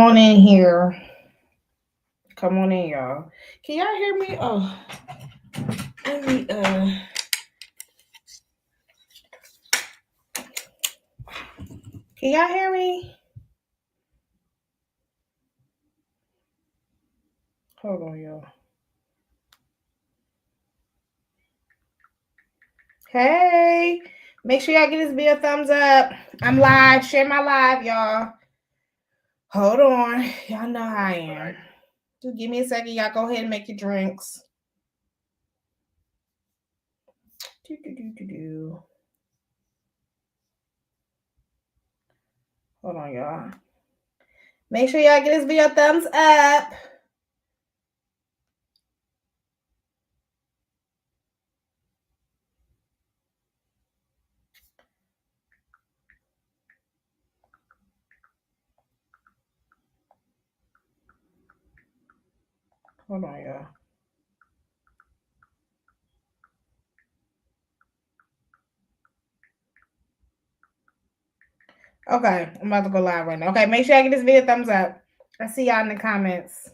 on in here. Come on in, y'all. Can y'all hear me? Oh, let me, can y'all hear me? Hold on, y'all. Hey, make sure y'all give this video a thumbs up. I'm live. Share my live, y'all. Hold on. Y'all know how I am. Just give me a second. Y'all go ahead and make your drinks. Hold on, y'all. Make sure y'all give this video a thumbs up. Hold on, y'all. Okay, I'm about to go live right now. Okay, make sure I give this video a thumbs up. I see y'all in the comments.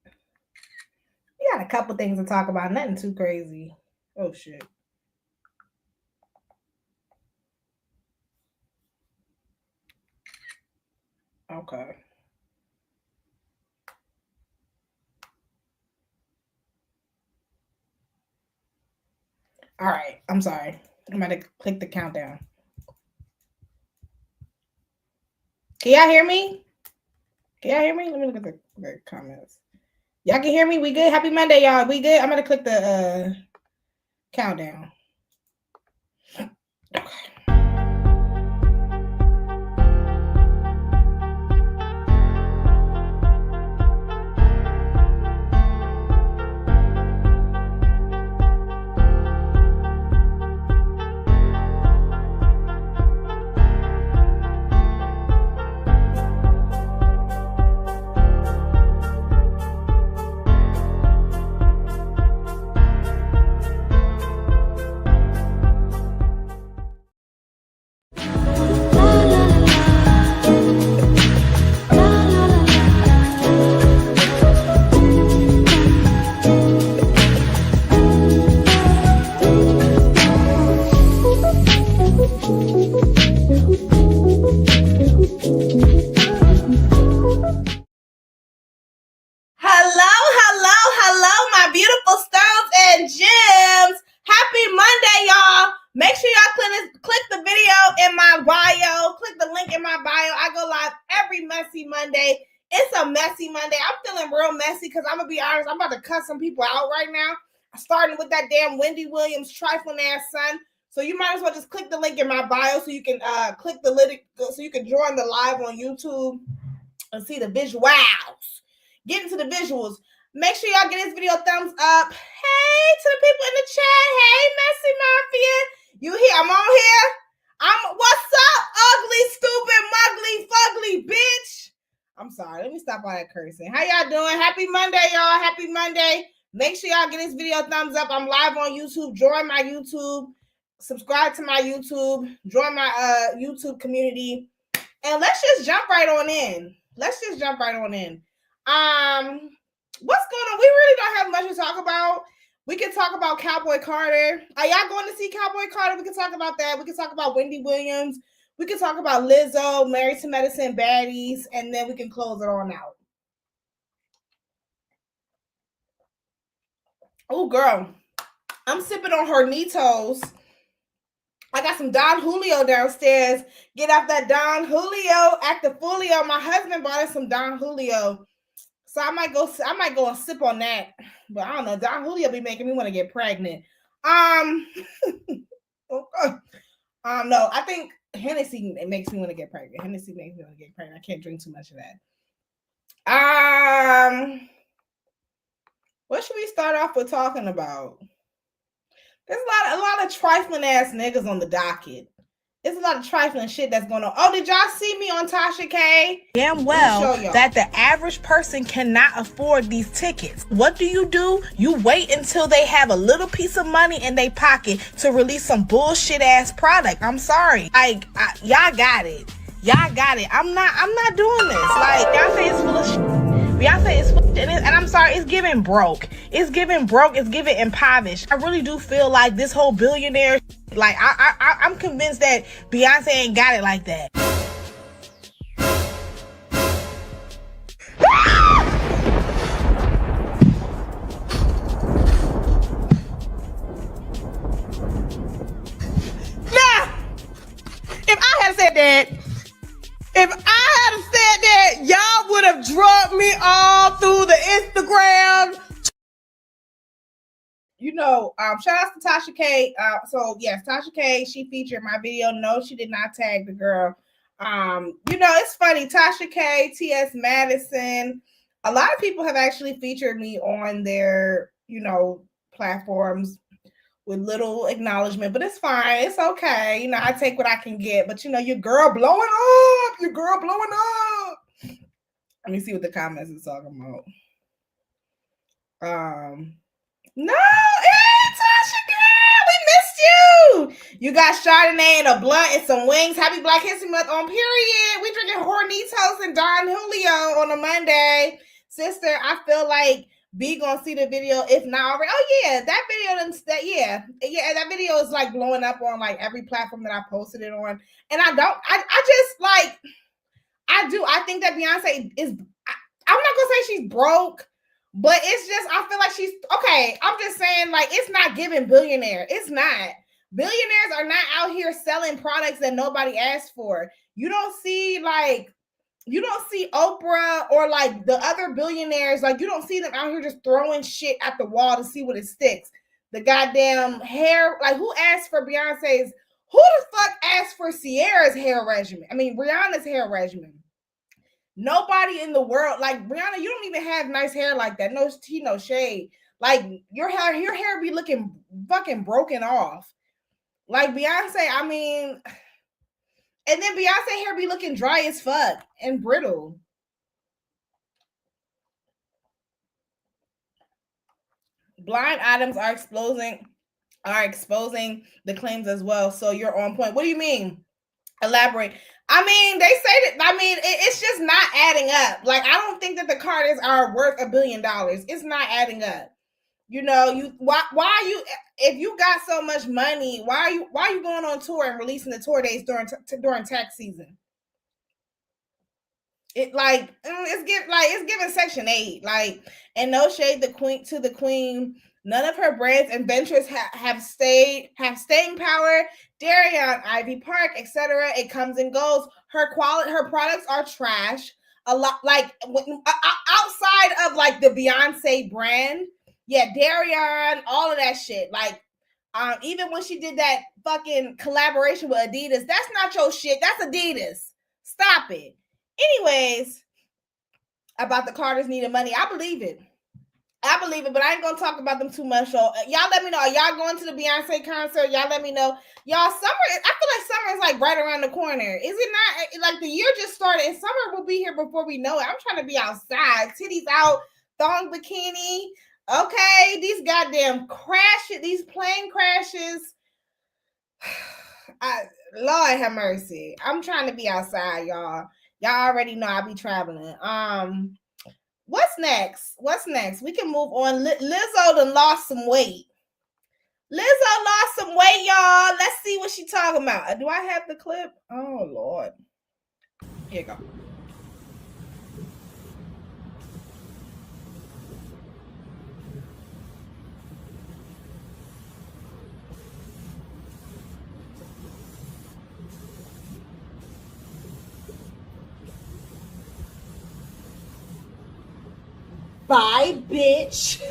We got a couple things to talk about. Nothing too crazy. Oh, shit. Okay. All right. I'm sorry. I'm about to click the countdown. Can y'all hear me? Can y'all hear me? Let me look at the comments. Y'all can hear me? We good? Happy Monday, y'all. We good? I'm going to click the countdown. Okay. Make sure y'all click the video in my bio. Click the link in my bio. I go live every messy Monday. It's a messy Monday. I'm feeling real messy because I'm going to be honest. I'm about to cut some people out right now. Starting with that damn Wendy Williams trifling ass son. So you might as well just click the link in my bio so you can click the link so you can join the live on YouTube and see the visuals. Get into the visuals. Make sure y'all give this video a thumbs up. Hey to the people in the chat. Hey, Messy Mafia. You here? I'm on here. What's up, ugly, stupid, muggly, fugly, bitch? I'm sorry. Let me stop all that cursing. How y'all doing? Happy Monday, y'all. Happy Monday. Make sure y'all give this video a thumbs up. I'm live on YouTube. Join my YouTube. Subscribe to my YouTube. Join my YouTube community. And let's just jump right on in. What's going on? We really don't have much to talk about. We can talk about Cowboy Carter. Are y'all going to see Cowboy Carter? We can talk about that. We can talk about Wendy Williams. We can talk about Lizzo, Married to Medicine, Baddies, and then we can close it on out. Oh, girl. I'm sipping on Hornitos. I got some Don Julio downstairs. Get off that Don Julio, Actifulio. My husband bought us some Don Julio. So I might go and sip on that. But I don't know. Don Julio be making me want to get pregnant. No, I think Hennessy makes me want to get pregnant. I can't drink too much of that. What should we start off with talking about? There's a lot of trifling ass niggas on the docket. There's a lot of trifling shit that's going on. Oh, did y'all see me on Tasha K? Damn well that the average person cannot afford these tickets. What do? You wait until they have a little piece of money in their pocket to release some bullshit ass product. I'm sorry. Y'all got it. Y'all got it. I'm not doing this. Like, Beyonce is full of shit. Beyonce is full of shit. And I'm sorry, it's giving broke. It's giving broke. It's giving impoverished. I really do feel like this whole billionaire, like, I'm convinced that Beyonce ain't got it like that. If I had said that, y'all would have dropped me all through the Instagram. You know, shout out to Tasha K. So yes, Tasha K, she featured my video. No, she did not tag the girl. You know, it's funny. Tasha K, T.S. Madison. A lot of people have actually featured me on their, you know, platforms with little acknowledgement, but it's fine. It's okay. You know, I take what I can get. But you know, your girl blowing up. Your girl blowing up. Let me see what the comments is talking about. No, hey, Tasha girl, we missed you. You got Chardonnay and a blunt and some wings. Happy Black History Month on period. We drinking Hornitos and Don Julio on a Monday. Sister, I feel like B gonna see the video if not already. Oh yeah, that video that video is like blowing up on like every platform that I posted it on. And I just like I think that Beyonce is I'm not gonna say she's broke, but it's just I feel like she's okay. I'm just saying, like, it's not giving billionaire. It's not. Billionaires are not out here selling products that nobody asked for. You don't see Oprah or like the other billionaires, like you don't see them out here just throwing shit at the wall to see what it sticks. The goddamn hair, like who asked for Beyonce's? Who the fuck asked for Ciara's hair regimen? I mean, Rihanna's hair regimen. Nobody in the world, like Rihanna, you don't even have nice hair like that. No tea, no shade. Like your hair be looking fucking broken off. Like Beyonce, I mean, and then Beyonce hair be looking dry as fuck and brittle. Blind items are exposing the claims as well. So you're on point. What do you mean? Elaborate. I mean, they say that. I mean, it's just not adding up. Like, I don't think that the Carters are worth $1 billion. It's not adding up. You know, why you if you got so much money, why are you going on tour and releasing the tour dates during tax season? It like it's giving Section 8. Like, and no shade to the queen. None of her brands and ventures have staying power. Darion, Ivy Park, etc. It comes and goes. Her products are trash. A lot like outside of like the Beyonce brand. Yeah, Darion, all of that shit. Like, even when she did that fucking collaboration with Adidas, that's not your shit. That's Adidas. Stop it. Anyways, about the Carters needing money, I believe it, but I ain't gonna talk about them too much. So y'all let me know. Are y'all going to the Beyonce concert? Y'all let me know. Y'all, I feel like summer is like right around the corner. Is it not? Like the year just started and summer will be here before we know it. I'm trying to be outside, titties out, thong bikini. Okay, these goddamn crashes, these plane crashes. Lord have mercy. I'm trying to be outside, y'all. Y'all already know I be traveling. What's next? We can move on. Lizzo done lost some weight. Y'all. Let's see what she talking about. Do I have the clip? Oh, Lord. Here you go. Bye, bitch.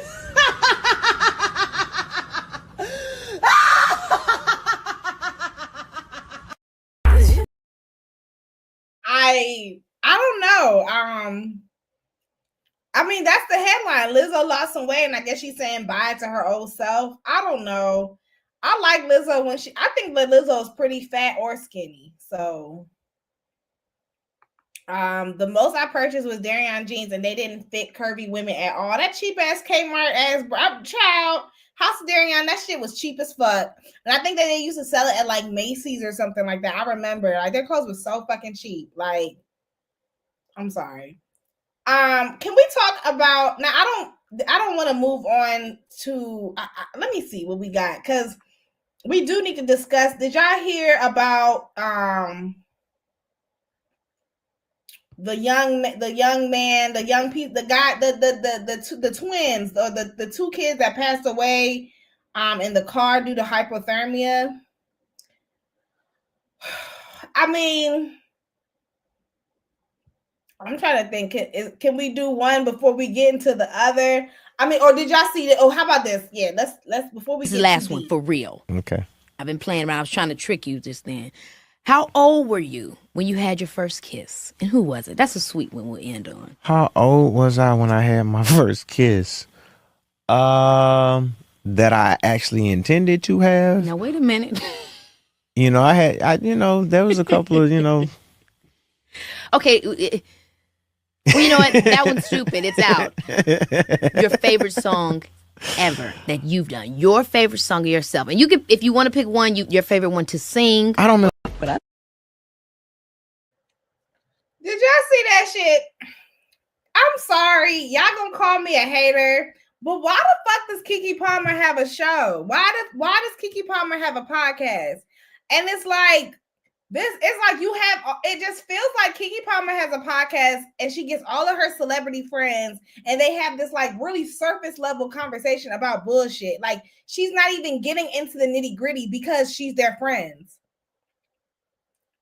I don't know. I mean, that's the headline. Lizzo lost some weight, and I guess she's saying bye to her old self. I don't know. I like Lizzo I think that Lizzo is pretty fat or skinny. So the most I purchased was Darion jeans, and they didn't fit curvy women at all. That cheap ass Kmart ass child. House of Darion, that shit was cheap as fuck. And I think that they used to sell it at like Macy's or something like that. I remember, like, their clothes was so fucking cheap. Like, I'm sorry. Can we talk about now? I don't want to move on to. Let me see what we got, because we do need to discuss. Did y'all hear about the young man, the guy, the twins, or the two kids that passed away in the car due to hypothermia? I mean, I'm trying to think. Can we do one before we get into the other? I mean, or did y'all see it? Oh, how about this? Yeah, let's before we this get the last too one deep. for real. Okay. I've been playing around. I was trying to trick you just then. How old were you when you had your first kiss? And who was it? That's a sweet one we'll end on. How old was I when I had my first kiss? That I actually intended to have. Now wait a minute. You know, there was a couple of, Okay. Well, you know what? That one's stupid. It's out. Your favorite song ever that you've done. Your favorite song of yourself. And you can, if you want to pick one, your favorite one to sing. I don't know. But Did y'all see that shit? I'm sorry. Y'all gonna call me a hater. But why the fuck does Keke Palmer have a show? Why does Keke Palmer have a podcast? And it's like, it's like you have, it just feels like Keke Palmer has a podcast and she gets all of her celebrity friends and they have this like really surface level conversation about bullshit. Like, she's not even getting into the nitty gritty because she's their friends.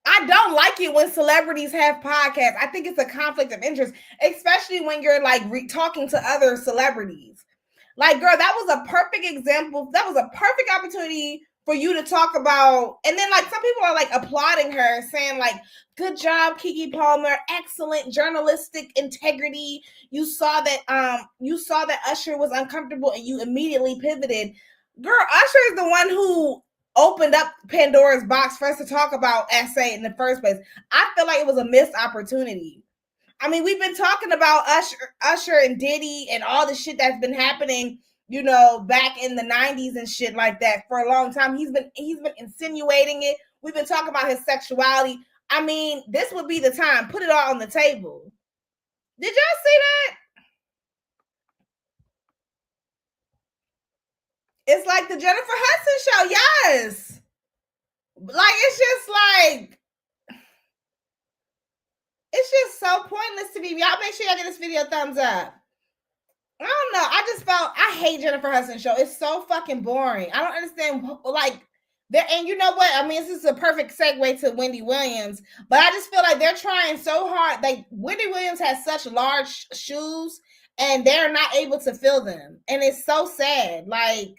I don't like it when celebrities have podcasts. I think it's a conflict of interest, especially when you're like talking to other celebrities. Like, girl, that was a perfect example. That was a perfect opportunity for you to talk about. And then like some people are like applauding her, saying like, good job, Keke Palmer, excellent journalistic integrity. You saw that Usher was uncomfortable and you immediately pivoted. Girl, Usher is the one who opened up Pandora's box for us to talk about essay in the first place. I feel like it was a missed opportunity. I mean, we've been talking about Usher and Diddy and all the shit that's been happening, you know, back in the 90s and shit like that for a long time. He's been insinuating it. We've been talking about his sexuality. I mean, this would be the time. Put it all on the table. Did y'all see that? It's like the Jennifer Hudson show. Yes. Like, it's just so pointless to me. Y'all make sure y'all get this video a thumbs up. I don't know. I hate Jennifer Hudson show. It's so fucking boring. I don't understand, like, and you know what? I mean, this is a perfect segue to Wendy Williams, but I just feel like they're trying so hard. Like, Wendy Williams has such large shoes and they're not able to fill them. And it's so sad. Like,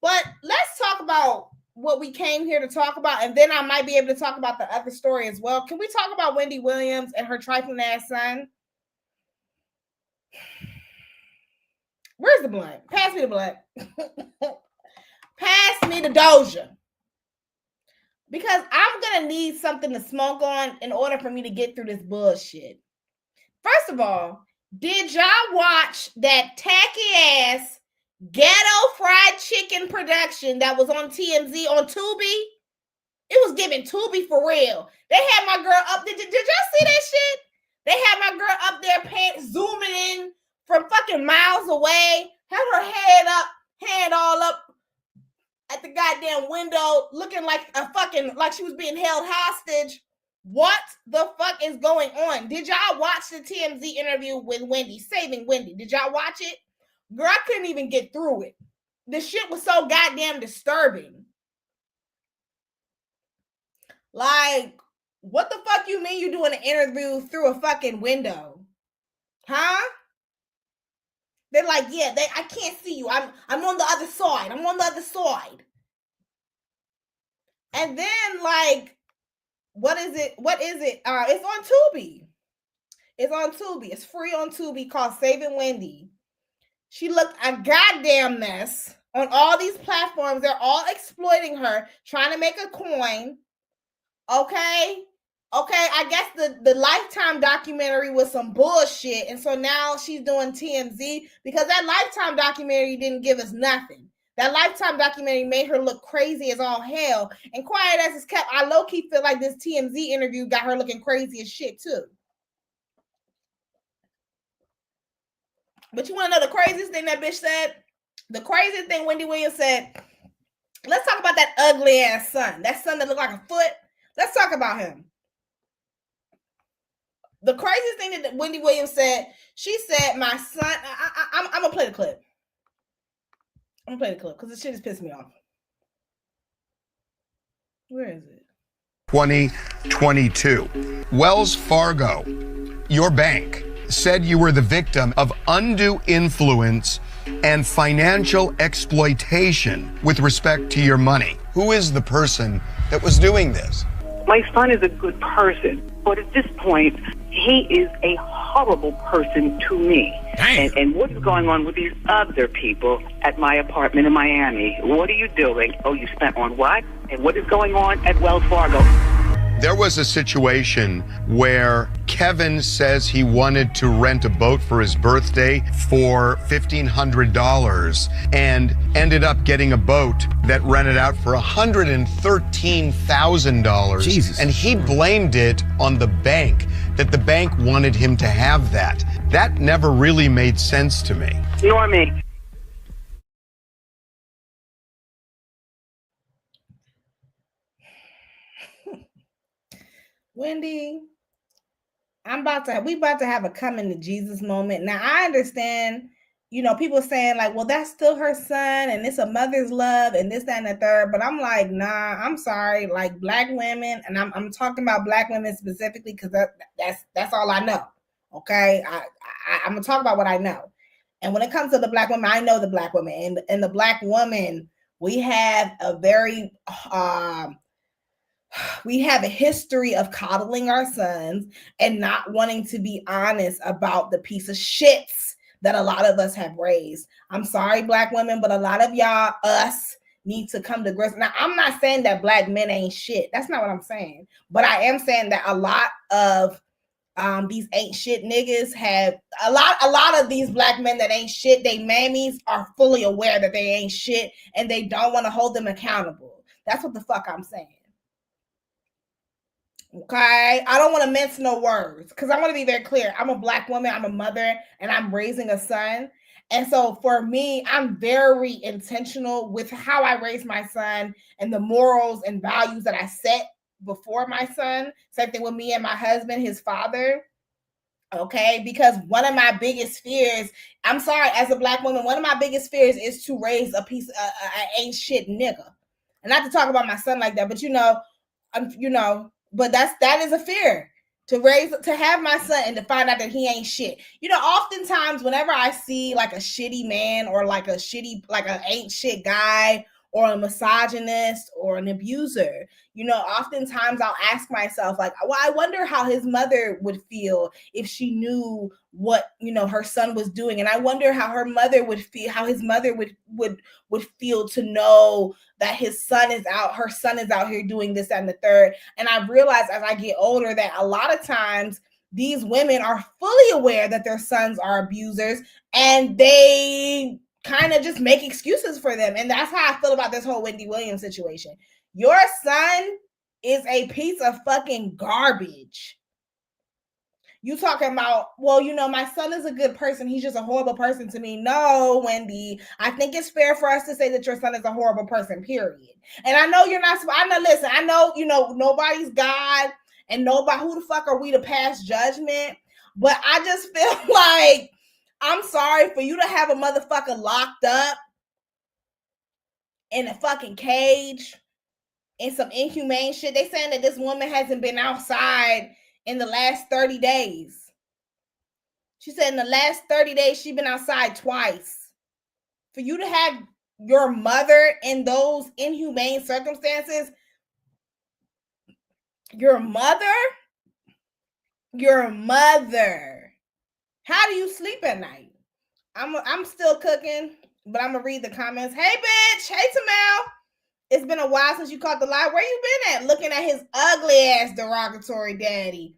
but let's talk about what we came here to talk about, and then I might be able to talk about the other story as well. Can we talk about Wendy Williams and her trifling ass son? Where's the blunt? Pass me the blunt. Pass me the Doja. Because I'm going to need something to smoke on in order for me to get through this bullshit. First of all, did y'all watch that tacky ass ghetto fried chicken production that was on TMZ on Tubi? It was giving Tubi for real. They had my girl up there. Did y'all see that shit? They had my girl up there zooming in from fucking miles away, had her hand all up at the goddamn window, looking like like she was being held hostage. What the fuck is going on? Did y'all watch the TMZ interview with Wendy, Saving Wendy? Did y'all watch it? Girl, I couldn't even get through it. The shit was so goddamn disturbing. Like, what the fuck you mean you doing an interview through a fucking window? Huh? They're like, yeah, I can't see you. I'm on the other side. I'm on the other side. And then, like, what is it? It's on Tubi. It's on Tubi. It's free on Tubi, called Saving Wendy. She looked a goddamn mess on all these platforms. They're all exploiting her, trying to make a coin. Okay, I guess the Lifetime documentary was some bullshit. And so now she's doing TMZ because that Lifetime documentary didn't give us nothing. That Lifetime documentary made her look crazy as all hell. And quiet as it's kept, I low-key feel like this TMZ interview got her looking crazy as shit too. But you want to know the craziest thing that bitch said? The craziest thing Wendy Williams said, let's talk about that ugly ass son. That son that looked like a foot. Let's talk about him. The craziest thing that Wendy Williams said, she said, my son, I'm going to play the clip. I'm going to play the clip because this shit is pissing me off. Where is it? 2022. Wells Fargo, your bank, said you were the victim of undue influence and financial exploitation with respect to your money. Who is the person that was doing this? My son is a good person, but at this point, he is a horrible person to me. And what is going on with these other people at my apartment in Miami? What are you doing? Oh, you spent on what? And what is going on at Wells Fargo? There was a situation where Kevin says he wanted to rent a boat for his birthday for $1,500 and ended up getting a boat that rented out for $113,000. Jesus. And he blamed it on the bank, that the bank wanted him to have that. That never really made sense to me. Nor me. Wendy, we about to have a coming to Jesus moment. Now I understand, people saying like, well, that's still her son and it's a mother's love and this, that, and the third. But I'm like, nah, I'm sorry. Like Black women, and I'm talking about Black women specifically because that's all I know. Okay, I'm gonna talk about what I know. And when it comes to the Black women, I know the Black women, and the Black woman, we have a very we have a history of coddling our sons and not wanting to be honest about the piece of shits that a lot of us have raised. I'm sorry, Black women, but a lot of y'all, us, need to come to grips. Now, I'm not saying that Black men ain't shit. That's not what I'm saying. But I am saying that a lot of these ain't shit niggas have a lot of these Black men that ain't shit, they mammies are fully aware that they ain't shit and they don't want to hold them accountable. That's what the fuck I'm saying. Okay, I don't want to mince no words because I want to be very clear. I'm a Black woman, I'm a mother, and I'm raising a son. And so for me, I'm very intentional with how I raise my son and the morals and values that I set before my son. Same thing with me and my husband, his father. Okay, because one of my biggest fears, I'm sorry, as a Black woman, one of my biggest fears is to raise a piece of ain't shit nigga. And not to talk about my son like that, but but that is a fear to have my son and to find out that he ain't shit. Oftentimes whenever I see like a shitty man or like an ain't shit guy or a misogynist or an abuser, oftentimes I'll ask myself like, well, I wonder how his mother would feel if she knew what, her son was doing. And I wonder how her mother would feel, how his mother would feel to know that her son is out here doing this, that, and the third. And I realized as I get older that a lot of times these women are fully aware that their sons are abusers and they kind of just make excuses for them. And that's how I feel about this whole Wendy Williams situation. Your son is a piece of fucking garbage. You talking about, well, my son is a good person. He's just a horrible person to me. No, Wendy, I think it's fair for us to say that your son is a horrible person, period. And I know you're not, listen, I know, nobody's God and nobody, who the fuck are we to pass judgment? But I just feel like, I'm sorry for you to have a motherfucker locked up in a fucking cage in some inhumane shit. They saying that this woman hasn't been outside in the last 30 days. She said in the last 30 days, she's been outside twice. For you to have your mother in those inhumane circumstances, your mother, how do you sleep at night? I'm still cooking, but I'm gonna read the comments. Hey, bitch. Hey, Tamel. It's been a while since you caught the live. Where you been at? Looking at his ugly ass derogatory daddy.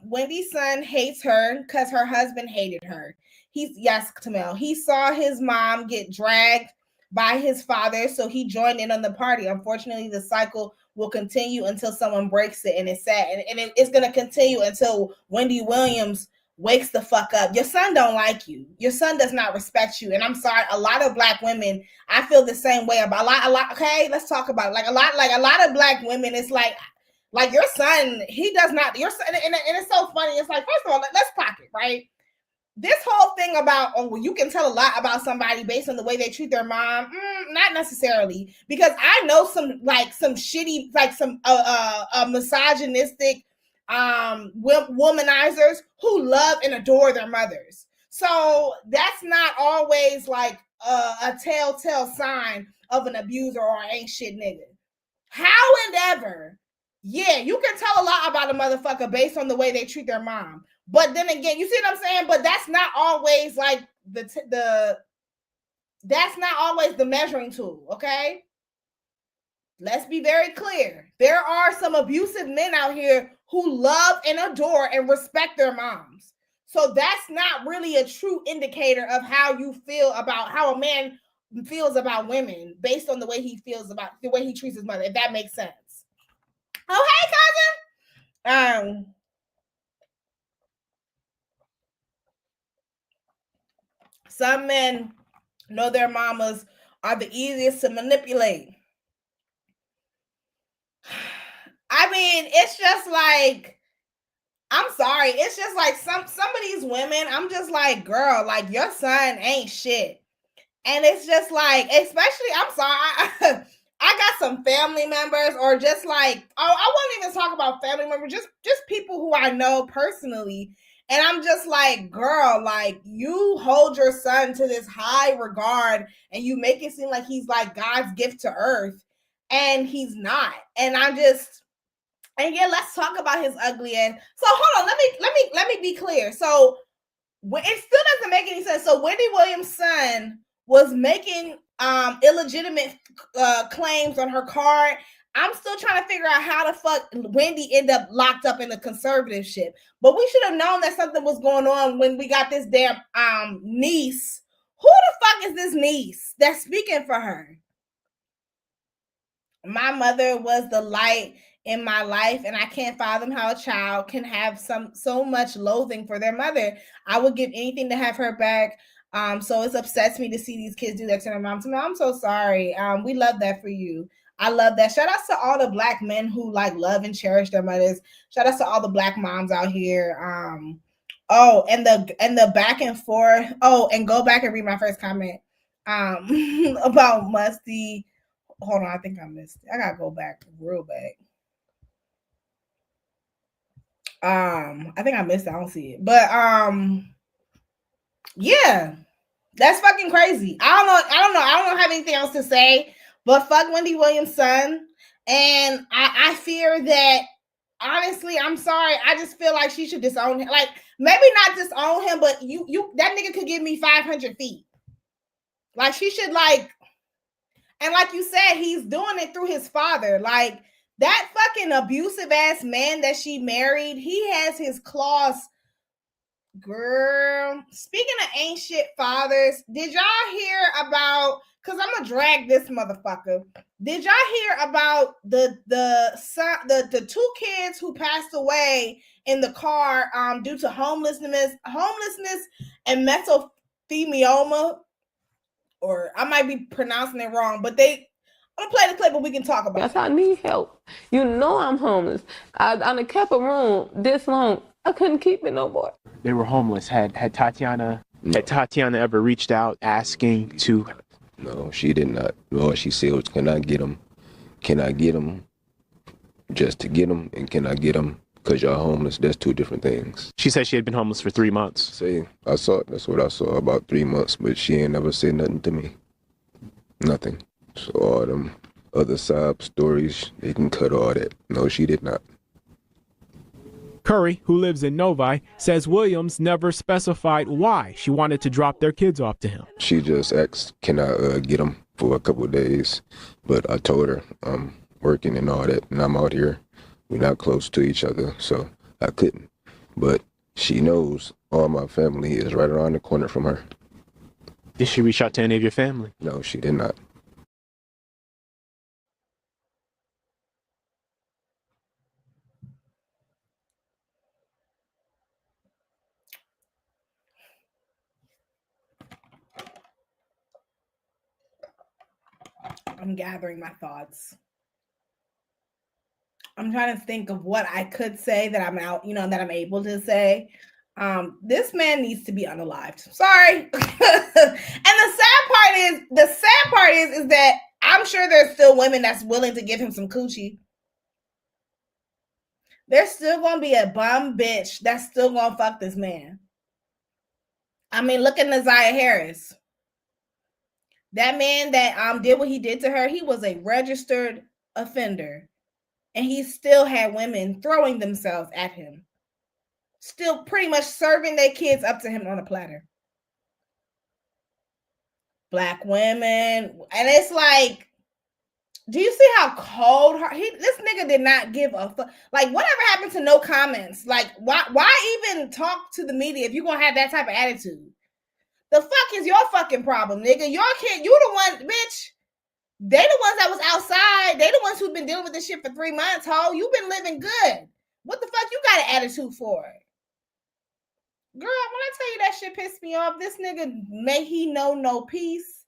Wendy's son hates her because her husband hated her. Yes, Tamel. He saw his mom get dragged by his father, so he joined in on the party. Unfortunately, the cycle will continue until someone breaks it, and it's sad. And it's going to continue until Wendy Williams wakes the fuck up. Your son don't like you. Your son does not respect you. And I'm sorry, a lot of black women, I feel the same way about a lot. Okay, let's talk about it. Like a lot of black women, it's like your son, he does not, your son, and it's so funny. It's like, first of all, let's clock it, right? This whole thing about, you can tell a lot about somebody based on the way they treat their mom. Not necessarily, because I know some shitty, some misogynistic womanizers who love and adore their mothers. So that's not always like a telltale sign of an abuser or ain't shit nigga. However, yeah, you can tell a lot about a motherfucker based on the way they treat their mom. But then again, you see what I'm saying? But that's not always like that's not always the measuring tool, okay? Let's be very clear. There are some abusive men out here who love and adore and respect their moms. So that's not really a true indicator of how you feel about how a man feels about women based on the way he feels about the way he treats his mother, if that makes sense. Oh, hey, cousin. Some men know their mamas are the easiest to manipulate. I mean, it's just like, I'm sorry. It's just like some of these women, I'm just like, girl, like your son ain't shit. And it's just like, especially, I'm sorry, I got some family members or just like, I won't even talk about family members, just people who I know personally. And I'm just like, girl, like you hold your son to this high regard and you make it seem like he's like God's gift to earth, and he's not. And yeah, let's talk about his ugly ass. So hold on, let me be clear. So it still doesn't make any sense. So Wendy Williams' son was making illegitimate claims on her card. I'm still trying to figure out how the fuck Wendy ended up locked up in the conservatorship. But we should have known that something was going on when we got this damn niece. Who the fuck is this niece that's speaking for her? My mother was the light in my life, and I can't fathom how a child can have so much loathing for their mother. I would give anything to have her back. So it upsets me to see these kids do that to their moms. No, I'm so sorry. We love that for you. I love that. Shout out to all the black men who like love and cherish their mothers. Shout out to all the black moms out here. And the back and forth. Oh, and go back and read my first comment about Musty. Hold on, I think I missed it. I gotta go back real back. I think I missed it. I don't see it. But yeah, that's fucking crazy. I don't have anything else to say. But fuck Wendy Williams' son. And I fear that, honestly, I'm sorry. I just feel like she should disown him. Like, maybe not disown him, but you that nigga could give me 500 feet. Like, she should, like, and like you said, he's doing it through his father. Like, that fucking abusive ass man that she married, he has his claws. Girl, speaking of ain't shit fathers, did y'all hear about, because I'm gonna drag this motherfucker. Did y'all hear about the two kids who passed away in the car due to homelessness and mesothelioma? Or I might be pronouncing it wrong, but I'm gonna play the clip and we can talk about it. I need help. You know I'm homeless. I done kept a room this long. I couldn't keep it no more. They were homeless. Had Tatiana ever reached out asking to? No, she did not. All she said was, "Can I get them? Can I get them? Just to get them, and can I get them because y'all homeless?" That's two different things. She said she had been homeless for 3 months. See, I saw it. That's what I saw, about 3 months. But she ain't never said nothing to me. Nothing. So all them other sob stories, they can cut all that. No, she did not. Curry, who lives in Novi, says Williams never specified why she wanted to drop their kids off to him. She just asked, "Can I get them for a couple of days?" But I told her I'm working and all that, and I'm out here. We're not close to each other, so I couldn't. But she knows all my family is right around the corner from her. Did she reach out to any of your family? No, she did not. I'm gathering my thoughts. I'm trying to think of what I could say that I'm out, that I'm able to say. This man needs to be unalived. Sorry. And the sad part is that I'm sure there's still women that's willing to give him some coochie. There's still gonna be a bum bitch that's still gonna fuck this man. I mean, look at Naziah Harris. That man that did what he did to her, he was a registered offender. And he still had women throwing themselves at him. Still pretty much serving their kids up to him on a platter. Black women. And it's like, do you see how cold this nigga did not give a fuck? Like, whatever happened to no comments? Like, why even talk to the media if you're gonna have that type of attitude? The fuck is your fucking problem, nigga? Your kid, you the one, bitch. They the ones that was outside. They the ones who've been dealing with this shit for 3 months, ho. You've been living good. What the fuck you got an attitude for? Girl, when I tell you that shit pissed me off, this nigga, may he know no peace.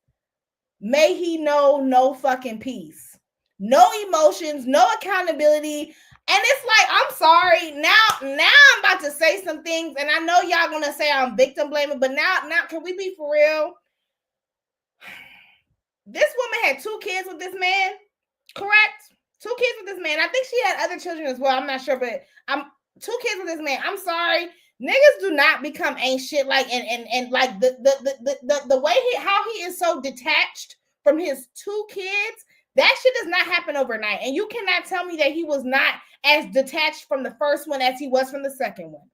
May he know no fucking peace. No emotions, no accountability. And it's like, I'm sorry. Now I'm about to say some things, and I know y'all gonna say I'm victim blaming, but now can we be for real? This woman had 2 kids with this man, correct? 2 kids with this man. I think she had other children as well. I'm not sure, but 2 kids with this man. I'm sorry. Niggas do not become ain't shit like and like the way how he is so detached from his 2 kids. That shit does not happen overnight. And you cannot tell me that he was not as detached from the first one as he was from the second one.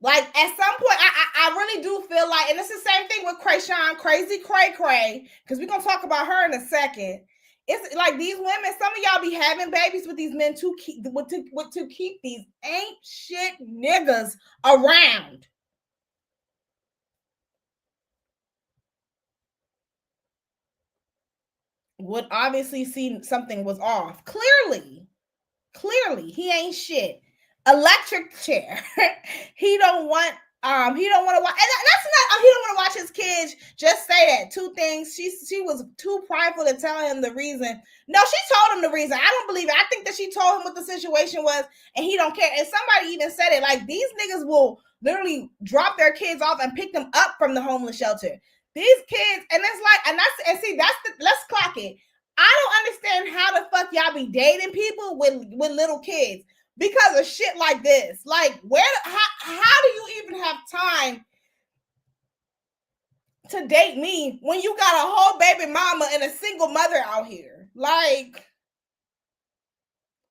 Like, at some point, I really do feel like, and it's the same thing with Krayshawn, Crazy Cray Cray, because we're going to talk about her in a second. It's like these women, some of y'all be having babies with these men to keep these ain't shit niggas around. Would obviously see something was off. Clearly, he ain't shit. Electric chair. He don't want to watch, and that's not, he don't want to watch his kids. Just say that. 2 things. She was too prideful to tell him the reason. No, she told him the reason. I don't believe it. I think that she told him what the situation was, and he don't care. And somebody even said it, like, these niggas will literally drop their kids off and pick them up from the homeless shelter. These kids, and it's like, let's clock it. I don't understand how the fuck y'all be dating people with little kids because of shit like this. Like, how do you even have time to date me when you got a whole baby mama and a single mother out here? Like,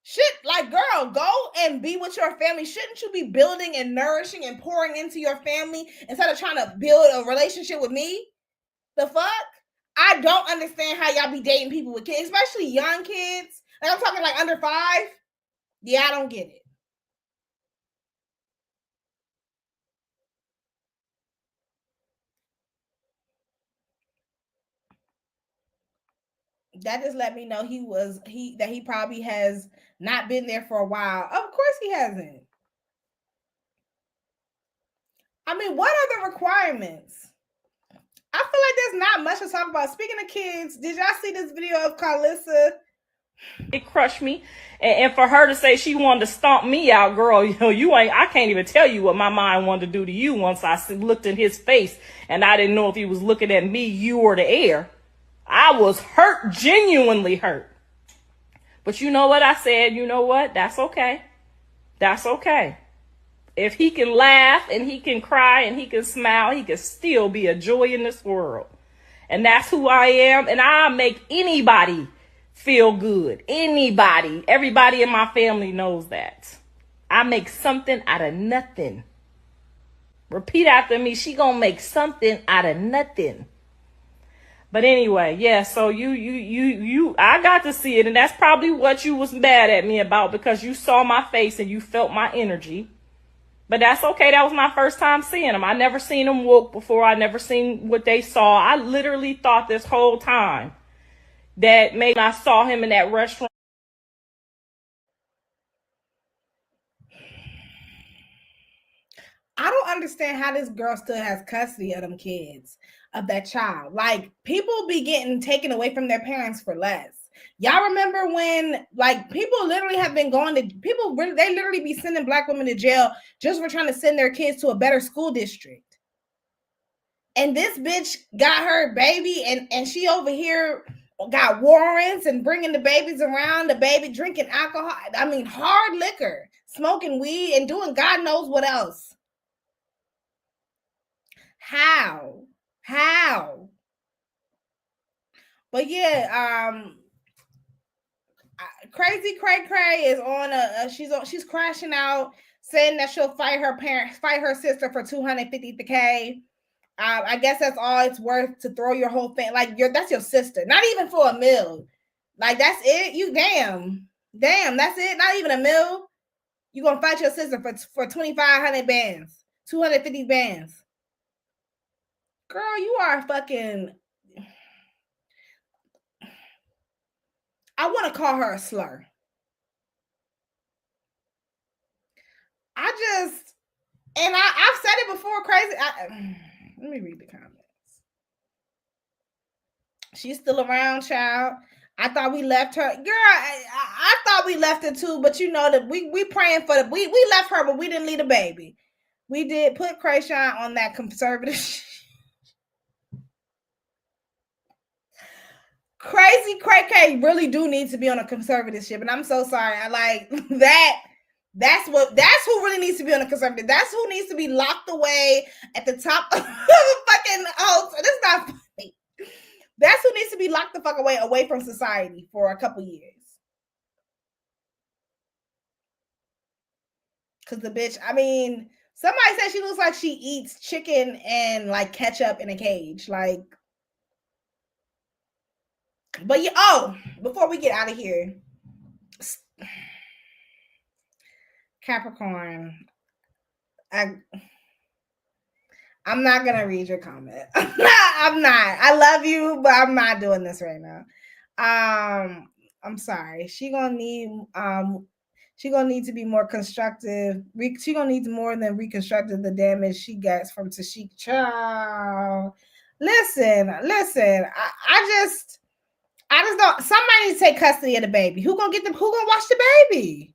shit, like, girl, go and be with your family. Shouldn't you be building and nourishing and pouring into your family instead of trying to build a relationship with me? The fuck? I don't understand how y'all be dating people with kids, especially young kids. Like, I'm talking like under 5. Yeah, I don't get it. That just let me know he probably has not been there for a while. Of course he hasn't. I mean, what are the requirements? I feel like there's not much to talk about. Speaking of kids, did y'all see this video of Carlissa? It crushed me. And for her to say she wanted to stomp me out, girl, I can't even tell you what my mind wanted to do to you once I looked in his face and I didn't know if he was looking at me, you, or the air. I was hurt, genuinely hurt. But you know what I said? You know what? That's okay. That's okay. If he can laugh and he can cry and he can smile, he can still be a joy in this world. And that's who I am. And I make anybody feel good. Anybody. Everybody in my family knows that. I make something out of nothing. Repeat after me. She gonna make something out of nothing. But anyway, yeah, so I got to see it. And that's probably what you was mad at me about, because you saw my face and you felt my energy. But that's okay. That was my first time seeing them. I never seen them woke before. I never seen what they saw. I literally thought this whole time that maybe I saw him in that restaurant. I don't don't understand how this girl still has custody of them kids, of that child. Like, people be getting taken away from their parents for less. Y'all remember when, like, people literally have been going to, they literally be sending Black women to jail just for trying to send their kids to a better school district. And this bitch got her baby, and she over here got warrants and bringing the babies around, the baby drinking alcohol. I mean, hard liquor, smoking weed, and doing God knows what else. How? But yeah, Crazy Cray Cray is on she's crashing out, saying that she'll fight her sister for $250K. I guess that's all it's worth to throw your whole thing. Like, that's your sister, not even for $1 million. Like, that's it. You damn, that's it. Not even $1 million. You gonna fight your sister for 2,500 bands, 250 bands. Girl, you are fucking. I want to call her a slur. I've said it before, crazy. Let me read the comments. She's still around, child. I thought we left her. Girl, I thought we left her too, but you know that we praying for the, we left her, but we didn't leave the baby. We did put Krayshawn on that conservative Crazy Cray Cray really do need to be on a conservative ship, and I'm so sorry. I like that. That's who really needs to be on a conservative. That's who needs to be locked away at the top of the fucking house. This is not funny. That's who needs to be locked the fuck away from society for a couple years. Cause the bitch, I mean, somebody said she looks like she eats chicken and like ketchup in a cage. Like, but before we get out of here, Capricorn, I'm not gonna read your comment. I'm not. I love you, but I'm not doing this right now. I'm sorry. She gonna need to be more constructive. She gonna need more than reconstructive the damage she gets from Tashik. Child. Listen. I just don't. Somebody needs to take custody of the baby. Who gonna watch the baby?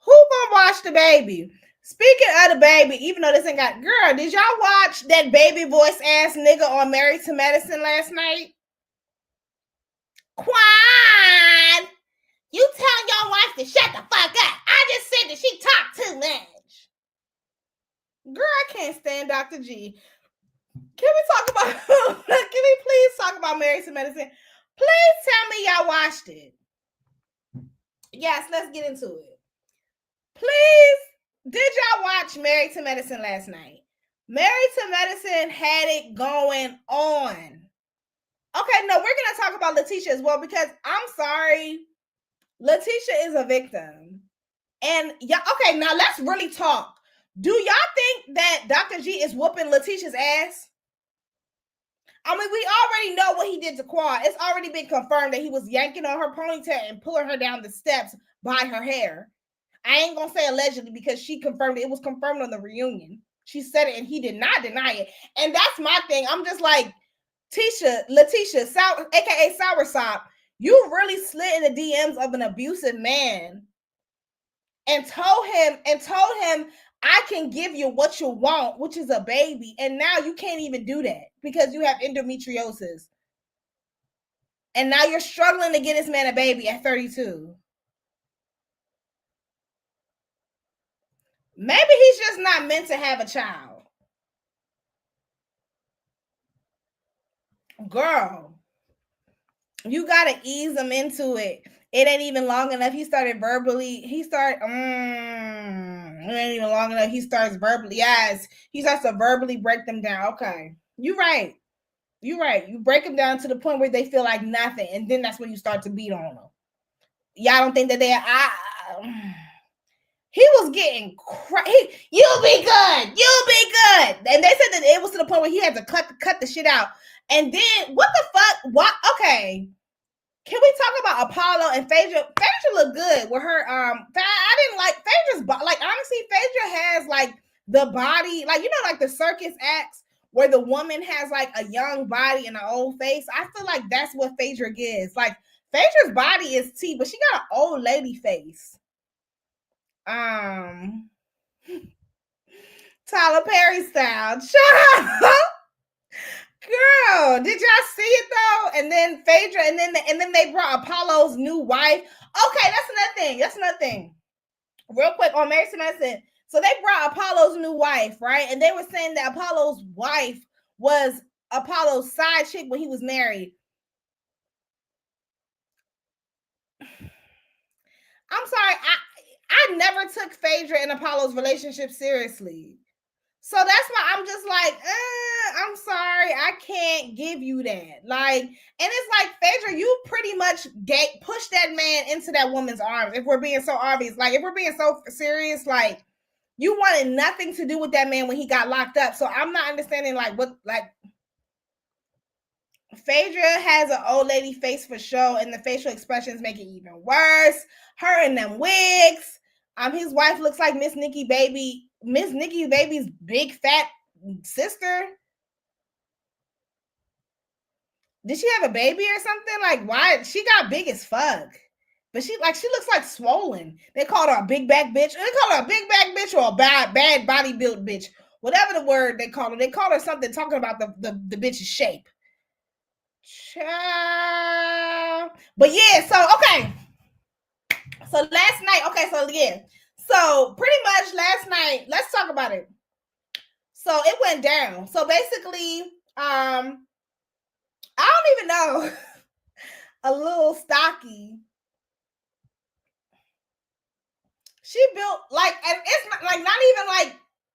Who gonna watch the baby? Speaking of the baby, even though this ain't got, girl, did y'all watch that baby voice ass nigga on Married to Medicine last night? Quan, you tell your wife to shut the fuck up. I just said that she talked too much. Girl, I can't stand Dr. G. Can we please talk about Married to Medicine? Please tell me y'all watched it. Yes, let's get into it. Please, did y'all watch Married to Medicine last night? Married to Medicine had it going on. Okay, no, we're going to talk about Letitia as well, because I'm sorry, Letitia is a victim. And yeah, okay, now let's really talk. Do y'all think that Dr. G is whooping Letitia's ass? I mean, we already know what he did to Quad. It's already been confirmed that he was yanking on her ponytail and pulling her down the steps by her hair. I ain't gonna say allegedly, because she confirmed it. It was confirmed on the reunion. She said it and he did not deny it. And that's my thing. I'm just like, Letitia, aka Soursop, you really slid in the DMs of an abusive man and told him, I can give you what you want, which is a baby. And now you can't even do that because you have endometriosis. And now you're struggling to get this man a baby at 32. Maybe he's just not meant to have a child. Girl, you got to ease him into it. It ain't even long enough. It ain't even long enough. He starts verbally. Yes, he starts to verbally break them down. Okay, you're right. You break them down to the point where they feel like nothing. And then that's when you start to beat on them. Y'all don't think that he was getting crazy. You'll be good. And they said that it was to the point where he had to cut the shit out. And then what the fuck? What? Okay. Can we talk about Apollo and Phaedra? Phaedra looked good with her. I didn't like Phaedra's, like, honestly, Phaedra has like the body, like, you know, like the circus acts where the woman has like a young body and an old face. I feel like that's what Phaedra gives. Like, Phaedra's body is T, but she got an old lady face. Tyler Perry style. Shut up. Girl, did y'all see it though? And then Phaedra, and then they brought Apollo's new wife. Okay, that's another thing. Real quick on Married to Medicine. So they brought Apollo's new wife, right? And they were saying that Apollo's wife was Apollo's side chick when he was married. I'm sorry, I never took Phaedra and Apollo's relationship seriously. So that's why I'm just like, I'm sorry, I can't give you that. Like, and it's like, Phaedra, you pretty much pushed that man into that woman's arms. If we're being so obvious, like, if we're being so serious, like, you wanted nothing to do with that man when he got locked up. So I'm not understanding, like, what, like, Phaedra has an old lady face for sure, and the facial expressions make it even worse. Her and them wigs. His wife looks like Miss Nikki Baby's big fat sister. Did she have a baby or something? Like, why? She got big as fuck. But she looks like swollen. They called her a big back bitch. They call her a big back bitch or a bad body built bitch. Whatever the word they call her. They call her something talking about the bitch's shape. Child. But yeah, so okay. So last night, okay, so yeah. So pretty much last night, let's talk about it. So it went down. So basically, I don't even know. A little stocky. She built like, and it's not, like, not even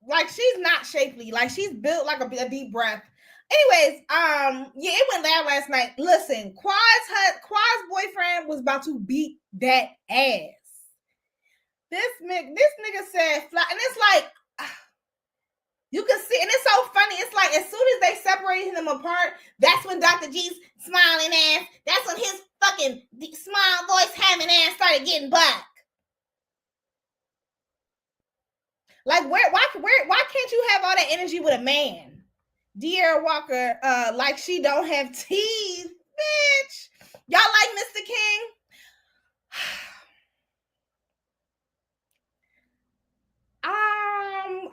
like she's not shapely. Like, she's built like a deep breath. Anyways, yeah, it went down last night. Listen, Quad's boyfriend was about to beat that ass. This nigga said fly, and it's like, you can see, and it's so funny. It's like, as soon as they separated them apart, that's when Dr. G's smiling ass, that's when his fucking smile voice having ass started getting black. Like, why can't you have all that energy with a man? Dear Walker, like she don't have teeth, bitch. Y'all like Mr. King?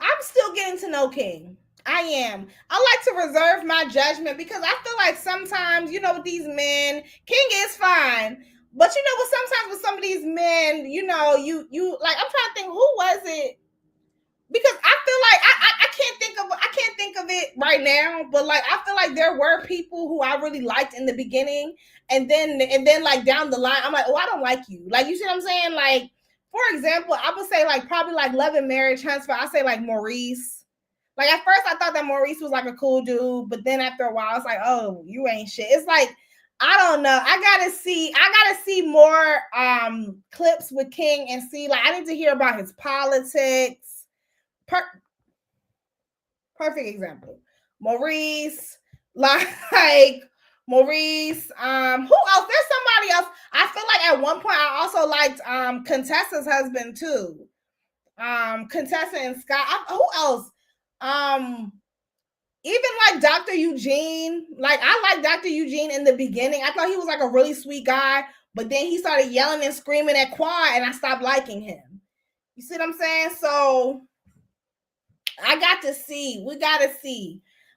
I'm still getting to know King. I am. I like to reserve my judgment because I feel like sometimes, you know, with these men, King is fine. But you know what, sometimes with some of these men, you know, you like, I'm trying to think, who was it? Because I feel like I can't think of it right now, but like I feel like there were people who I really liked in the beginning, and then like down the line, I'm like, oh, I don't like you. Like, you see what I'm saying? Like, for example, I would say like probably like Love and Marriage Huntsville. I say like Maurice. Like, at first I thought that Maurice was like a cool dude, but then after a while, it's like, oh, you ain't shit. It's like, I don't know. I gotta see more clips with King and see, like, I need to hear about his politics. Perfect example. Maurice, like Maurice. Who else? There's somebody else. I feel like at one point I also liked Contessa's husband too. Contessa and Scott. Who else? Even like Dr. Eugene. Like, I liked Dr. Eugene in the beginning. I thought he was like a really sweet guy, but then he started yelling and screaming at Quad, and I stopped liking him. You see what I'm saying? So we got to see,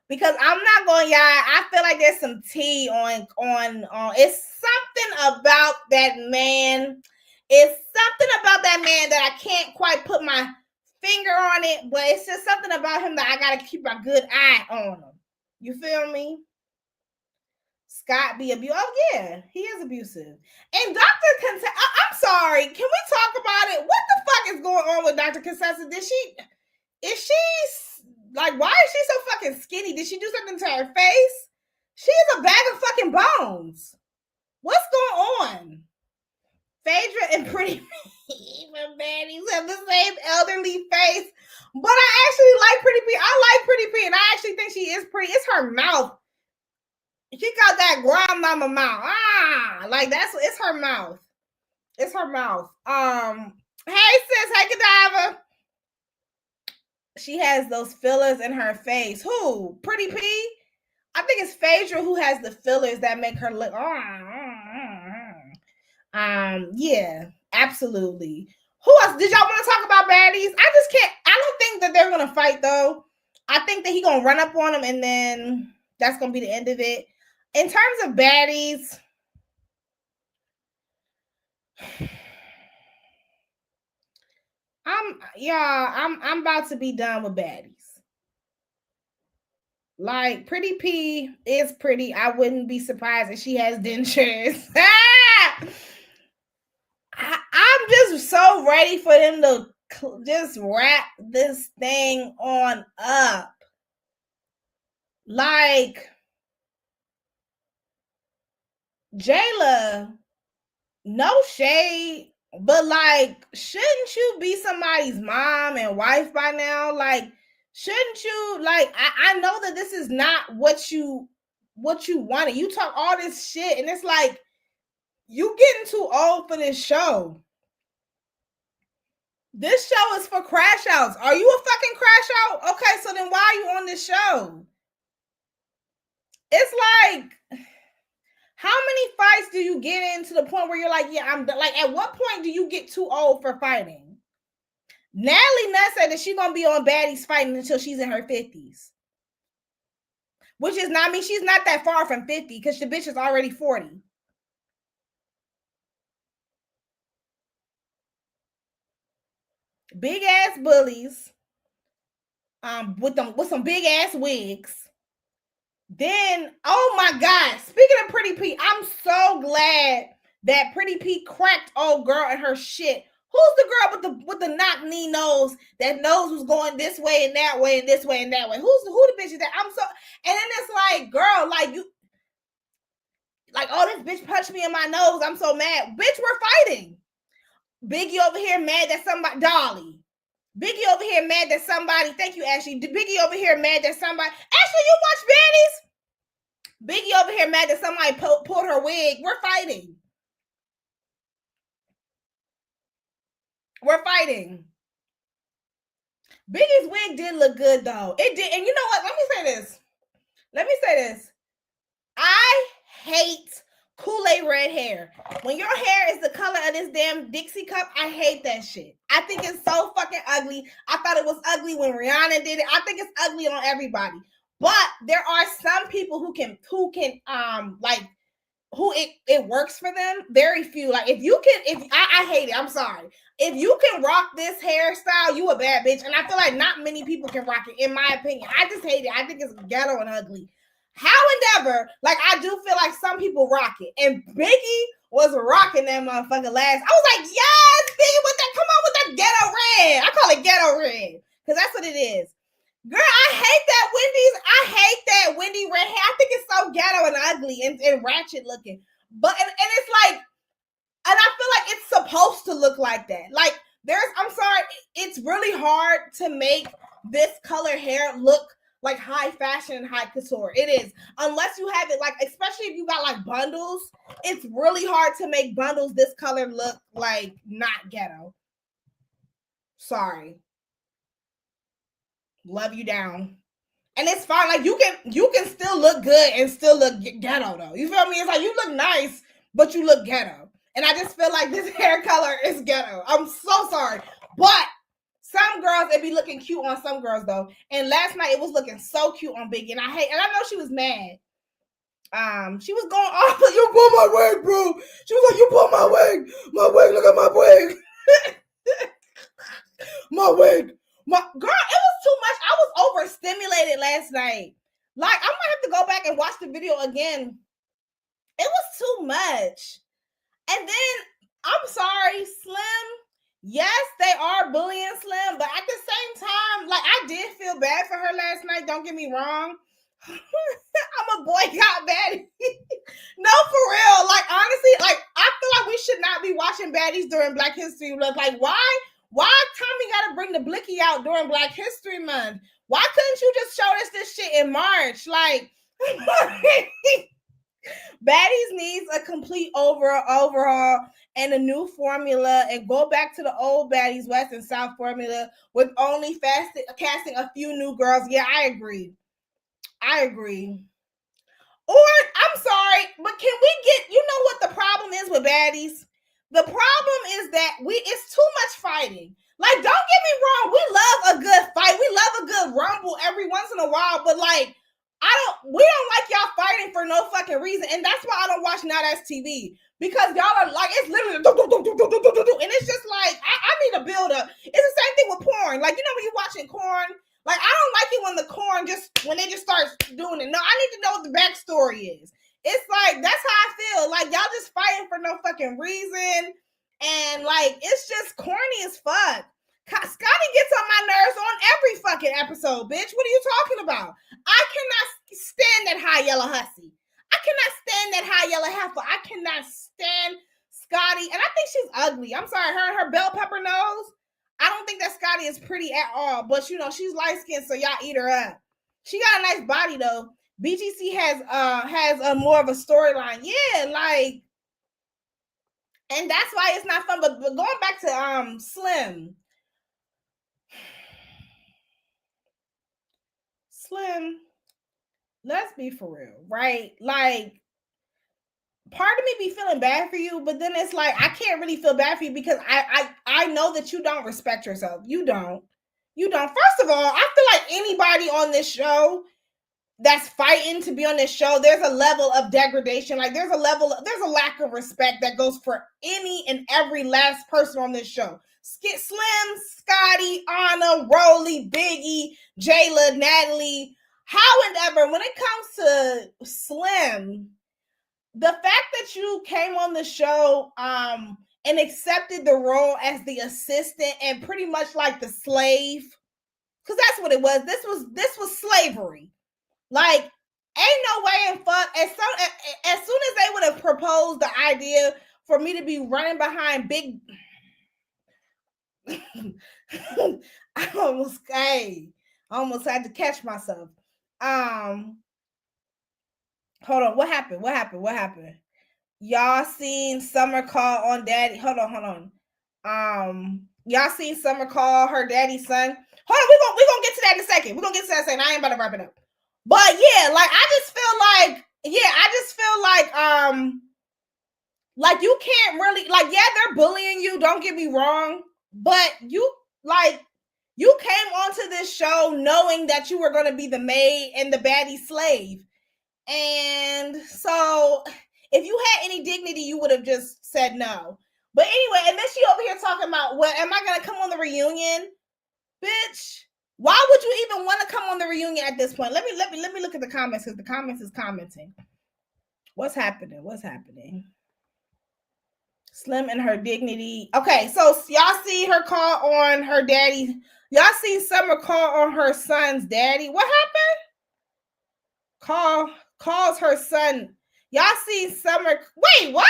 because I'm not going, y'all. I feel like there's some tea on it's something about that man. It's something about that man that I can't quite put my finger on it, but it's just something about him that I gotta keep a good eye on him. You feel me? Scott be abusive. Oh yeah, he is abusive. And Dr. Contessa, I'm sorry. Can we talk about it? What the fuck is going on with Dr. Contessa? Is she like, why is she so fucking skinny? Did she do something to her face? She's a bag of fucking bones. What's going on? Phaedra and Pretty P, the Baddies have the same elderly face, but I actually like Pretty P. I like Pretty P, and I actually think she is pretty. It's her mouth. She got that grandmama mouth. Like, it's her mouth. It's her mouth. Hey sis, hey Godiva. she has those fillers in her face. Who? Pretty P? I think it's Phaedra who has the fillers that make her look. Yeah, absolutely. Who else? Did y'all want to talk about baddies? I just can't. I don't think that they're gonna fight though. I think that he gonna run up on him and then that's gonna be the end of it. In terms of baddies, I'm about to be done with baddies. Like, Pretty P is pretty. I wouldn't be surprised if she has dentures. I'm just so ready for them to just wrap this thing on up. Like, Jayla, no shade, but like, shouldn't you be somebody's mom and wife by now? Like, shouldn't you, like, I know that this is not what you wanted. You talk all this shit and it's like, you getting too old for this show. This show is for crash outs. Are you a fucking crash out? Okay, so then why are you on this show? It's like, how many fights do you get in to the point where you're like, yeah, I'm like, at what point do you get too old for fighting? Natalie Nutt said that she's gonna be on Baddies fighting until she's in her 50s. Which is not, I mean, she's not that far from 50 because the bitch is already 40. Big ass bullies, with some big ass wigs. Then, oh my God, speaking of Pretty P, I'm so glad that Pretty P cracked old girl in her shit. Who's the girl with the knock knee nose that knows who's going this way and that way and this way and that way? Who the bitch is that? I'm so, and then it's like, girl, like you, like, oh, this bitch punched me in my nose. I'm so mad. Bitch, we're fighting. Biggie over here mad that somebody, Dolly. Biggie over here mad that somebody, thank you, Ashley. Biggie over here mad that somebody, Ashley, you watch Baddies? Biggie over here mad that somebody pulled her wig. We're fighting. We're fighting. Biggie's wig did look good though. It did. And you know what? Let me say this. I hate Kool-Aid red hair. When your hair is the color of this damn Dixie cup, I hate that shit. I think it's so fucking ugly. I thought it was ugly when Rihanna did it. I think it's ugly on everybody. But there are some people who can like, who it works for them. Very few. Like, I hate it. I'm sorry. If you can rock this hairstyle, you a bad bitch. And I feel like not many people can rock it, in my opinion. I just hate it. I think it's ghetto and ugly. However, like, I do feel like some people rock it. And Biggie was rocking that motherfucker last. I was like, yes, Biggie, with that, come on with that ghetto red. I call it ghetto red. Because that's what it is. Girl, I hate that Wendy red hair. I think it's so ghetto and ugly and ratchet looking. But and it's like, and I feel like it's supposed to look like that. Like, I'm sorry, it's really hard to make this color hair look like high fashion and high couture. It is. Unless you have it, like, especially if you got like bundles, it's really hard to make bundles this color look like not ghetto. Sorry. Love you down. And it's fine. Like, you can still look good and still look ghetto though. You feel me? It's like, you look nice, but you look ghetto. And I just feel like this hair color is ghetto. I'm so sorry. But some girls, it be looking cute on some girls though. And last night it was looking so cute on Biggie. And I know she was mad. She was going off, like, you pulled my wig, bro. She was like, you pulled my wig. My wig, look at my wig. My wig. Girl, it was too much. I was overstimulated last night. Like, I might have to go back and watch the video again. It was too much. And then, I'm sorry, Slim. Yes, they are bullying Slim, but at the same time, like, I did feel bad for her last night. Don't get me wrong. I'm a boycott Baddies. No, for real. Like, honestly, like, I feel like we should not be watching Baddies during Black History Month. Like, why Tommy got to bring the blicky out during Black History Month? Why couldn't you just show us this shit in March? Like, Baddies needs a complete overhaul and a new formula, and go back to the old Baddies West and South formula with only casting a few new girls. Yeah, I agree. Or I'm sorry, but can we get, you know what the problem is with Baddies? The problem is that it's too much fighting. Like, don't get me wrong, we love a good fight. We love a good rumble every once in a while, but like, we don't like y'all fighting for no fucking reason. And that's why I don't watch Now That's TV. Because y'all are like, it's literally and it's just like, I need a build up. It's the same thing with porn. Like, you know when you're watching corn, like, I don't like it when the corn when they just start doing it. No, I need to know what the backstory is. It's like, that's how I feel. Like, y'all just fighting for no fucking reason. And like, it's just corny as fuck. Scotty gets on my nerves on every fucking episode, bitch. What are you talking about? I cannot stand that high yellow hussy. I cannot stand that high yellow heifer. I cannot stand Scotty. And I think she's ugly. I'm sorry, her bell pepper nose. I don't think that Scotty is pretty at all. But, you know, she's light-skinned, so y'all eat her up. She got a nice body, though. BGC has a more of a storyline. Yeah, like, and that's why it's not fun. But going back to Slim, let's be for real, right? Like, part of me be feeling bad for you, but then it's like, I can't really feel bad for you because I know that you don't respect yourself. You don't. First of all, I feel like anybody on this show that's fighting to be on this show, there's a level of degradation. Like, there's a lack of respect that goes for any and every last person on this show. Slim, Scotty, Anna, Rolly, Biggie, Jayla, Natalie, however, when it comes to Slim, the fact that you came on the show and accepted the role as the assistant and pretty much like the slave, because that's what it was. This was slavery. Like, ain't no way in fuck. As soon as they would have proposed the idea for me to be running behind big, I almost had to catch myself. Hold on. What happened? Y'all seen Summer call on daddy? Hold on. Y'all seen Summer call her daddy's son? Hold on, we're gonna get to that in a second. We're gonna get to that in a second. I ain't about to wrap it up. But yeah, like, I just feel like you can't really, like, yeah, they're bullying you, don't get me wrong, but you came onto this show knowing that you were going to be the maid and the baddie slave. And so if you had any dignity, you would have just said no. But anyway, and then she over here talking about, well, am I going to come on the reunion? Bitch, why would you even want to come on the reunion at this point? Let me look at the comments, because the comments is commenting. What's happening? Slim and her dignity. Okay, so y'all see her call on her daddy. Y'all see Summer call on her son's daddy. What happened? Calls her son. Y'all see Summer. Wait, what?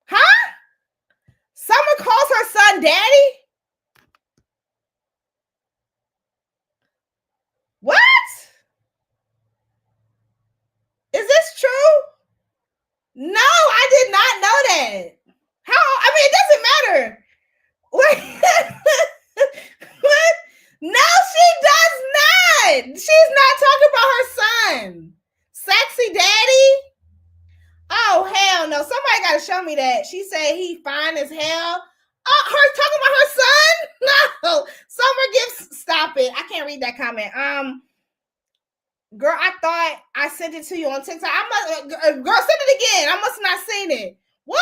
Huh? Summer calls her son daddy? What? Is this true? No, I did not know that. How? I mean, it doesn't matter. What? No, she does not. She's not talking about her son. Sexy daddy? Oh, hell no. Somebody got to show me that. She said he fine as hell. Oh, her talking about her son? No. Summer Gifts, stop it. I can't read that comment. Girl, I thought I sent it to you on TikTok. Girl, send it again. I must not seen it. What?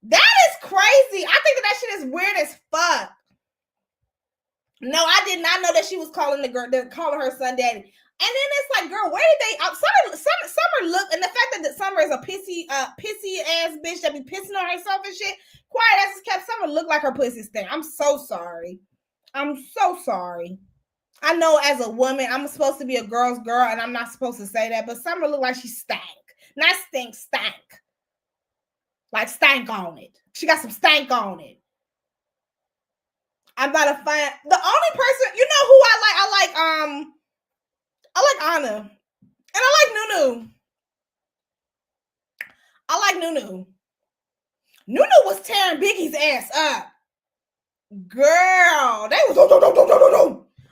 That is crazy. I think that shit is weird as fuck. No, I did not know that she was calling calling her son daddy. And then it's like, girl, where did they? Summer look, and the fact that Summer is a pissy ass bitch that be pissing on herself and shit. Quiet ass kept Summer look like her pussy stink. I'm so sorry. I know as a woman, I'm supposed to be a girl's girl, and I'm not supposed to say that, but Summer looked like she stank. Not stink, stank. Like stank on it. She got some stank on it. I'm not a fan. The only person, you know who I like? I like Anna. I like Nunu. I like Nunu. Nunu was tearing Biggie's ass up. Girl, they was I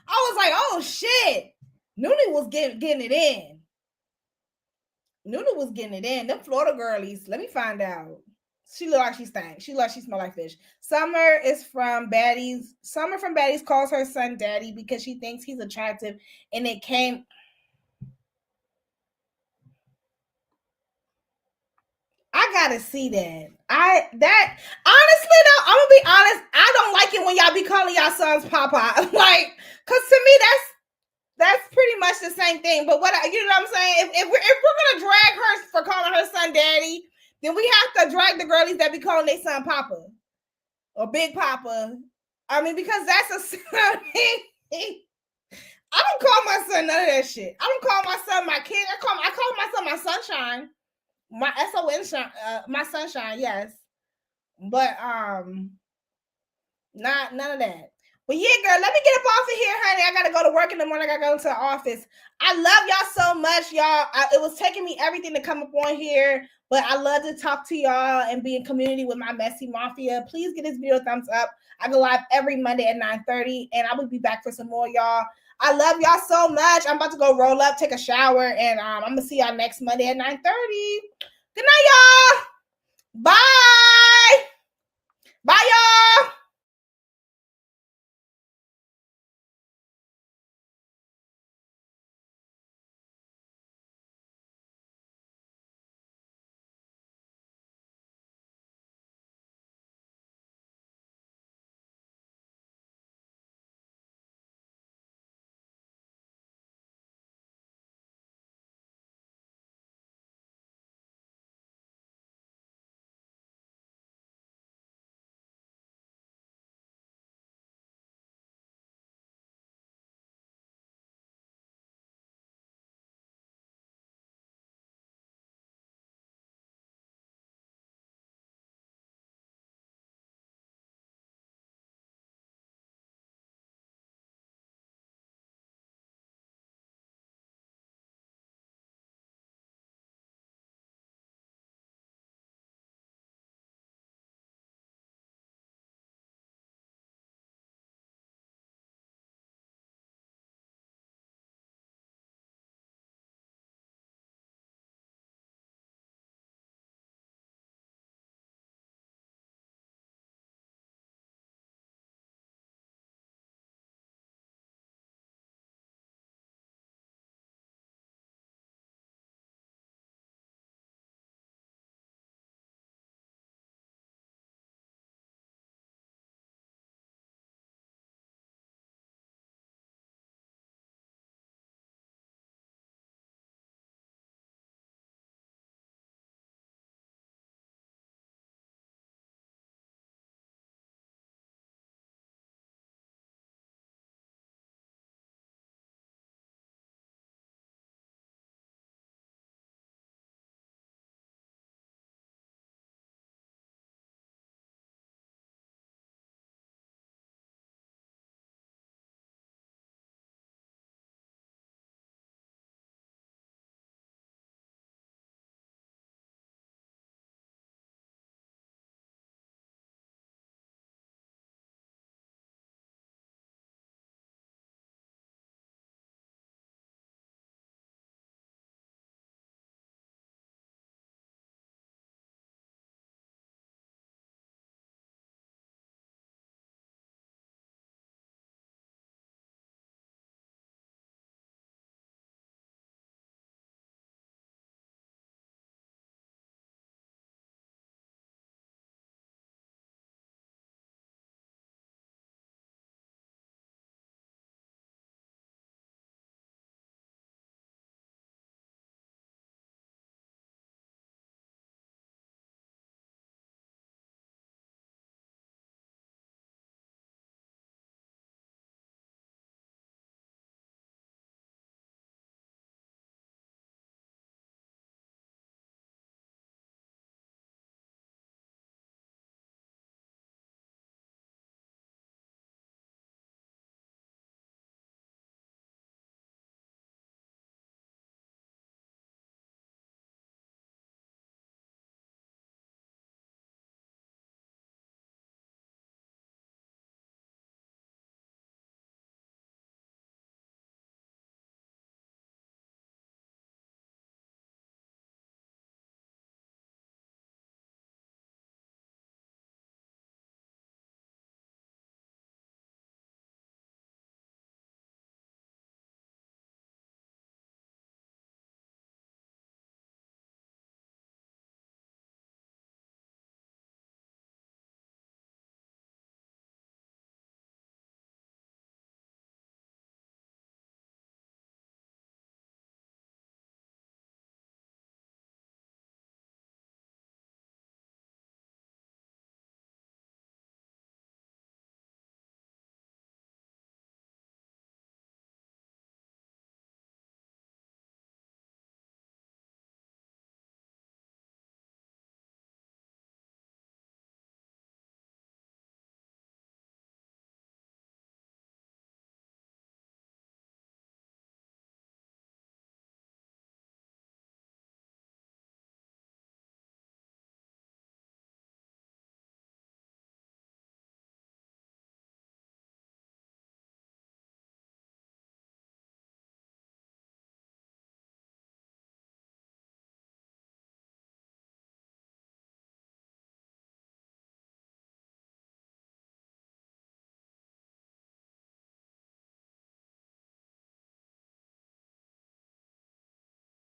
was like, oh shit. Nunu was getting it in. Nunu was getting it in. Them Florida girlies. Let me find out. She look like she stank. She look like she smell like fish. Summer is from Baddies. Summer from Baddies calls her son daddy because she thinks he's attractive, and it came. I gotta see that. Honestly though, I'm gonna be honest. I don't like it when y'all be calling y'all sons Papa. Like, cause to me that's pretty much the same thing. But you know what I'm saying? If we're gonna drag her for calling her son daddy, then we have to drag the girlies that be calling their son Papa or Big Papa. I mean, because that's I don't call my son none of that shit. I don't call my son my kid. I call my son my sunshine. My SON, my sunshine, yes, but not none of that. But yeah, girl, let me get up off of here, honey. I gotta go to work in the morning. I gotta go to the office. I love y'all so much, y'all. It was taking me everything to come up on here, but I love to talk to y'all and be in community with my messy mafia. Please give this video a thumbs up. I go live every Monday at 9:30, and I will be back for some more, y'all. I love y'all so much. I'm about to go roll up, take a shower, and I'm gonna see y'all next Monday at 9:30. Good night, y'all. Bye. Bye, y'all.